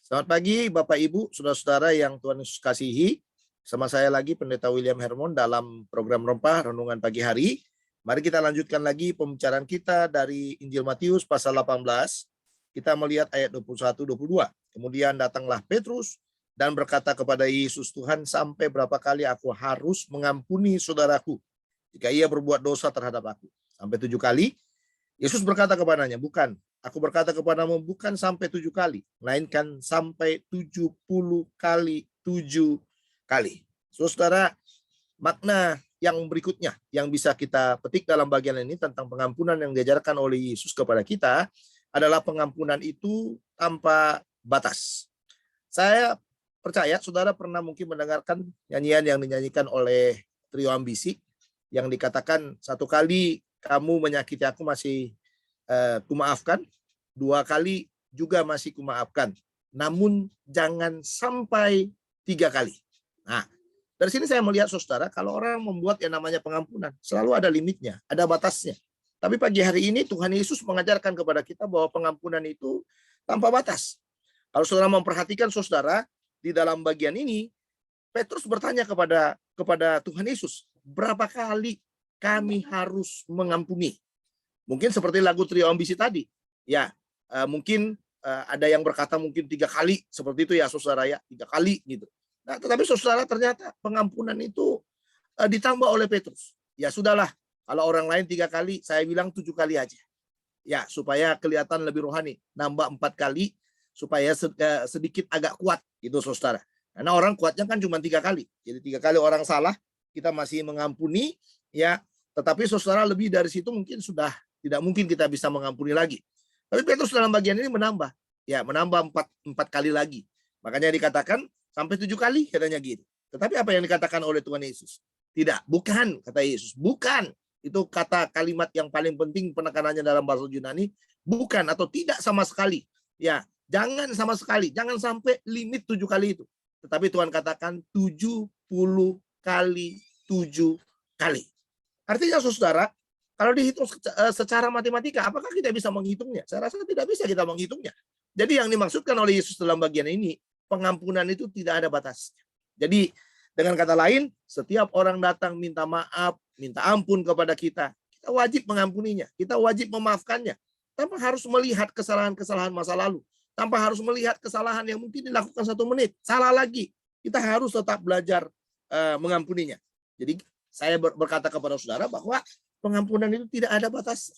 Selamat pagi Bapak Ibu, saudara-saudara yang Tuhan Yesus kasihi. Sama saya lagi Pendeta William Hermon dalam program Rempah Renungan Pagi Hari. Mari kita lanjutkan lagi pembicaraan kita dari Injil Matius pasal 18. Kita melihat ayat 21-22. Kemudian datanglah Petrus dan berkata kepada Yesus, Tuhan, sampai berapa kali aku harus mengampuni saudaraku jika ia berbuat dosa terhadap aku? Sampai 7 kali? Yesus berkata kepadanya, bukan. Aku berkata kepadamu, bukan sampai 7 kali, melainkan sampai 70 kali 7 kali. Saudara, makna yang berikutnya yang bisa kita petik dalam bagian ini tentang pengampunan yang diajarkan oleh Yesus kepada kita adalah pengampunan itu tanpa batas. Saya percaya saudara pernah mungkin mendengarkan nyanyian yang dinyanyikan oleh Trio Ambisi yang dikatakan, satu kali kamu menyakiti aku masih kumaafkan, 2 kali juga masih kumaafkan, namun jangan sampai 3 kali. Nah, dari sini saya melihat saudara, kalau orang membuat yang namanya pengampunan, selalu ada limitnya, ada batasnya. Tapi pagi hari ini Tuhan Yesus mengajarkan kepada kita bahwa pengampunan itu tanpa batas. Kalau saudara memperhatikan saudara, di dalam bagian ini, Petrus bertanya kepada Tuhan Yesus, berapa kali kami harus mengampuni? Mungkin seperti lagu Trio Ambisi tadi, ya mungkin ada yang berkata mungkin 3 kali, seperti itu ya saudara ya, 3 kali gitu. Nah, tetapi saudara ternyata pengampunan itu ditambah oleh Petrus. Ya sudahlah, kalau orang lain 3 kali, saya bilang 7 kali aja. Ya, supaya kelihatan lebih rohani, nambah 4 kali, supaya sedikit agak kuat gitu saudara. Karena orang kuatnya kan cuma 3 kali. Jadi 3 kali orang salah, kita masih mengampuni, ya. Tetapi saudara lebih dari situ mungkin sudah tidak mungkin kita bisa mengampuni lagi. Tapi Petrus dalam bagian ini menambah. Ya, menambah 4 kali lagi. Makanya dikatakan sampai 7 kali katanya gitu. Tetapi apa yang dikatakan oleh Tuhan Yesus? Tidak, bukan, kata Yesus. Bukan. Itu kata kalimat yang paling penting penekanannya dalam bahasa Yunani. Bukan atau tidak sama sekali. Ya, jangan sama sekali. Jangan sampai limit 7 kali itu. Tetapi Tuhan katakan 70 kali 7 kali. Artinya saudara, kalau dihitung secara matematika, apakah kita bisa menghitungnya? Saya rasa tidak bisa kita menghitungnya. Jadi yang dimaksudkan oleh Yesus dalam bagian ini, pengampunan itu tidak ada batas. Jadi dengan kata lain, setiap orang datang minta maaf, minta ampun kepada kita, kita wajib mengampuninya, kita wajib memaafkannya, tanpa harus melihat kesalahan-kesalahan masa lalu, tanpa harus melihat kesalahan yang mungkin dilakukan 1 menit, salah lagi. Kita harus tetap belajar mengampuninya. Jadi saya berkata kepada saudara bahwa pengampunan itu tidak ada batas.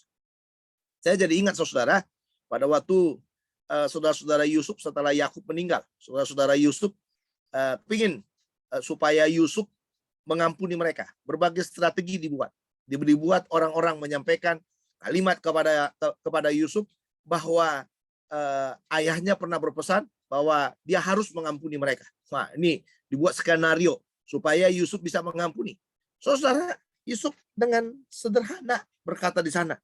Saya jadi ingat saudara, pada waktu saudara-saudara Yusuf setelah Yakub meninggal, saudara-saudara Yusuf ingin supaya Yusuf mengampuni mereka. Berbagai strategi dibuat orang-orang menyampaikan kalimat kepada Yusuf bahwa ayahnya pernah berpesan bahwa dia harus mengampuni mereka. Nah, ini dibuat skenario supaya Yusuf bisa mengampuni. Saudara, Yusuf dengan sederhana berkata di sana,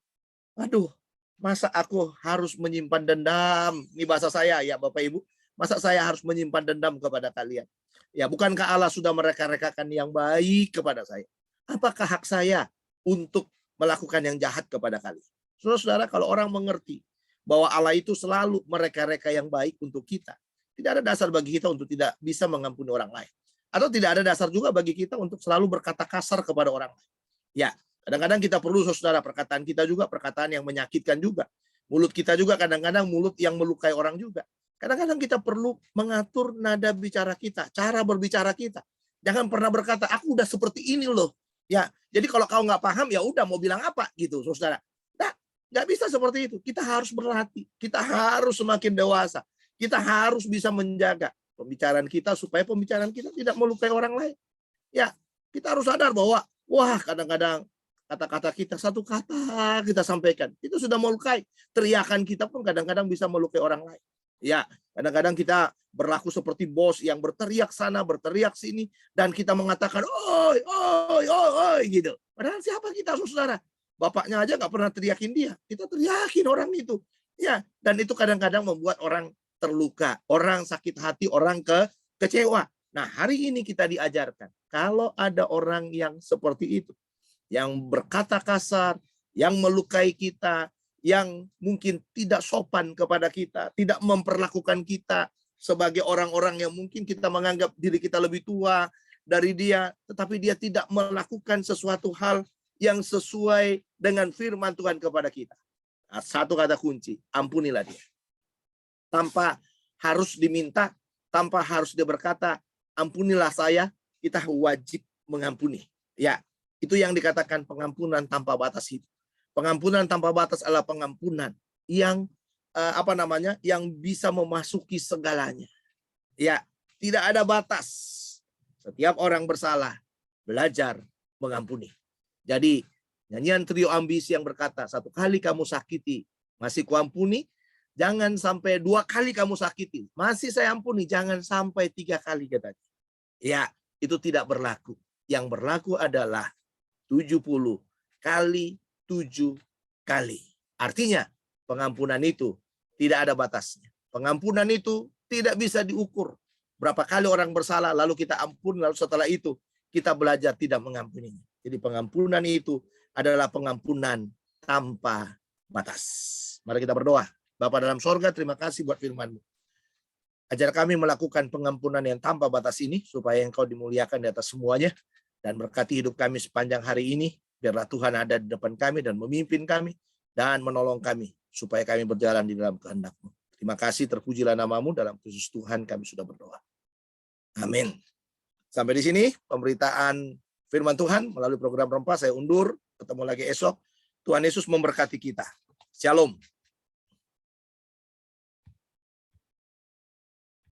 aduh, masa aku harus menyimpan dendam? Ini bahasa saya ya Bapak Ibu. Masa saya harus menyimpan dendam kepada kalian? Ya, bukankah Allah sudah mereka-rekakan yang baik kepada saya? Apakah hak saya untuk melakukan yang jahat kepada kalian? Saudara-saudara, kalau orang mengerti bahwa Allah itu selalu mereka-reka yang baik untuk kita, tidak ada dasar bagi kita untuk tidak bisa mengampuni orang lain. Atau tidak ada dasar juga bagi kita untuk selalu berkata kasar kepada orang lain. Ya, kadang-kadang kita perlu saudara, perkataan kita juga perkataan yang menyakitkan juga. Mulut kita juga kadang-kadang mulut yang melukai orang juga. Kadang-kadang kita perlu mengatur nada bicara kita, cara berbicara kita. Jangan pernah berkata, aku udah seperti ini loh. Ya, jadi kalau kau nggak paham, ya udah mau bilang apa gitu, saudara. Nah, nggak bisa seperti itu. Kita harus berlatih. Kita harus semakin dewasa. Kita harus bisa menjaga pembicaraan kita supaya pembicaraan kita tidak melukai orang lain. Ya, kita harus sadar bahwa wah, kadang-kadang kata-kata kita, satu kata kita sampaikan, itu sudah melukai. Teriakan kita pun kadang-kadang bisa melukai orang lain. Ya, kadang-kadang kita berlaku seperti bos yang berteriak sana, berteriak sini, dan kita mengatakan, oi, oi, oi, oi, gitu. Padahal siapa kita, saudara? Bapaknya aja nggak pernah teriakin dia. Kita teriakin orang itu. Ya, dan itu kadang-kadang membuat orang terluka, orang sakit hati, orang kecewa. Nah, hari ini kita diajarkan, kalau ada orang yang seperti itu, yang berkata kasar, yang melukai kita, yang mungkin tidak sopan kepada kita, tidak memperlakukan kita sebagai orang-orang yang mungkin kita menganggap diri kita lebih tua dari dia, tetapi dia tidak melakukan sesuatu hal yang sesuai dengan firman Tuhan kepada kita. Nah, satu kata kunci, ampunilah dia. Tanpa harus diminta, tanpa harus dia berkata, ampunilah saya, kita wajib mengampuni. Ya, itu yang dikatakan pengampunan tanpa batas itu. Pengampunan tanpa batas adalah pengampunan yang yang bisa memasuki segalanya. Ya, tidak ada batas. Setiap orang bersalah, belajar mengampuni. Jadi, nyanyian trio ambisi yang berkata, 1 kali kamu sakiti, masih kuampuni. Jangan sampai 2 kali kamu sakiti, masih saya ampuni. Jangan sampai 3 kali katanya. Ya, itu tidak berlaku. Yang berlaku adalah 70 kali 7 kali. Artinya, pengampunan itu tidak ada batasnya. Pengampunan itu tidak bisa diukur. Berapa kali orang bersalah, lalu kita ampun, lalu setelah itu kita belajar tidak mengampuninya. Jadi pengampunan itu adalah pengampunan tanpa batas. Mari kita berdoa. Bapa dalam sorga, terima kasih buat firman-Mu. Ajar kami melakukan pengampunan yang tanpa batas ini, supaya Engkau dimuliakan di atas semuanya, dan berkati hidup kami sepanjang hari ini. Biarlah Tuhan ada di depan kami dan memimpin kami, dan menolong kami, supaya kami berjalan di dalam kehendak-Mu. Terima kasih, terpujilah nama-Mu, dalam Kristus Tuhan kami sudah berdoa. Amin. Sampai di sini pemberitaan firman Tuhan melalui program Rempah. Saya undur, ketemu lagi esok. Tuhan Yesus memberkati kita. Shalom.